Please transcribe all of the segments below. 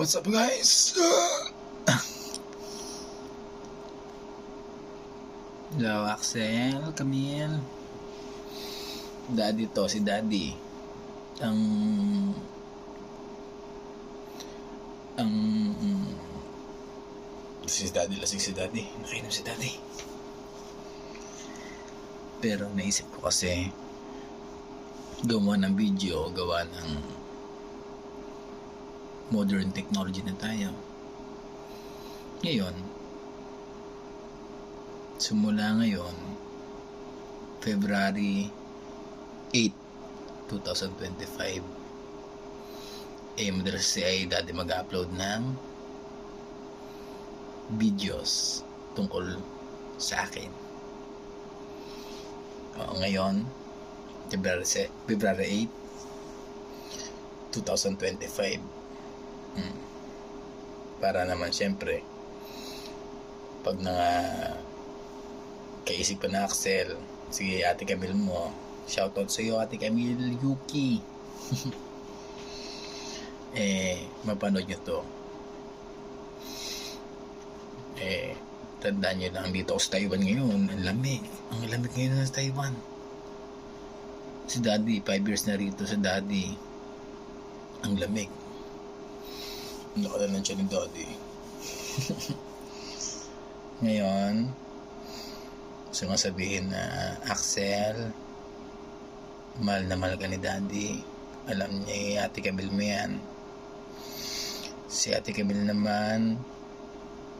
What's up guys? Hello Axel, Camille. Daddy to, si Daddy. Ang si Daddy, lasing si Daddy. Nakainom si Daddy. Pero naisip ko kasi gawa ng video, gawa ng modern technology na tayo. Ngayon, simula ngayon, February 8, 2025, madalas ay Daddy mag-upload ng videos tungkol sa akin. Ngayon, February 8, 2025. Para naman syempre, pag kaisipan na Axel, sige Ate Camille mo, shoutout sa iyo Ate Camille Yuki. Mapanood nyo to. Tandaan nyo lang, dito ako sa Taiwan ngayon. Ang lamig ngayon sa Taiwan. Si Daddy, 5 years na rito sa Daddy. Ang lamig. Nakalanan siya ni Daddy. Ngayon, gusto nga sabihin na Axel, mahal na mahal ka ni Daddy. Alam niya Ate Camille mo yan. Si Ate Camille naman,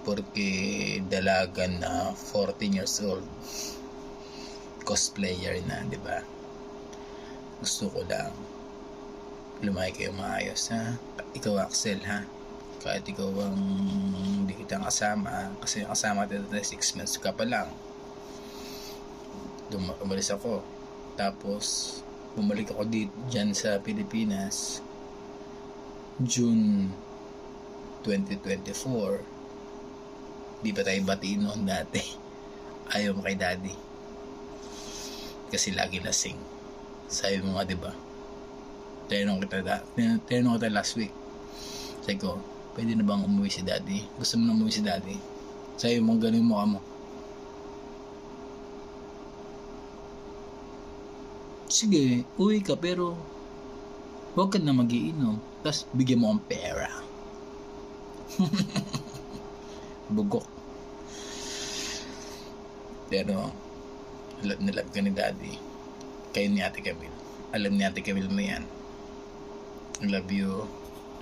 porque dalaga na 14 years old, cosplayer na, di ba? Gusto ko lang lumaki kayo maayos, ha? Ikaw Axel, ha? Kahit ikaw ang hindi kitang kasama, kasi kasama tayo 6 months ka pa lang. Umalis ako, tapos bumalik ako dyan sa Pilipinas June 2024. Di pa tayo batiin noon dati. Ayaw mo kay Daddy kasi lagi lasing. Sabi mo nga, diba? Tinanong kita last week. Sabi ko, pwede na bang umuwi si Daddy? Gusto mo na umuwi si Daddy? Sabi mo, ganun mo ka mo. Sige, uwi ka, pero huwag ka na mag-iinom. Tapos bigyan mo ang pera. Bugok. Pero love na love ka ni Daddy. Kayo ni Ate Camille. Alam ni Ate Camille mo yan. I love you.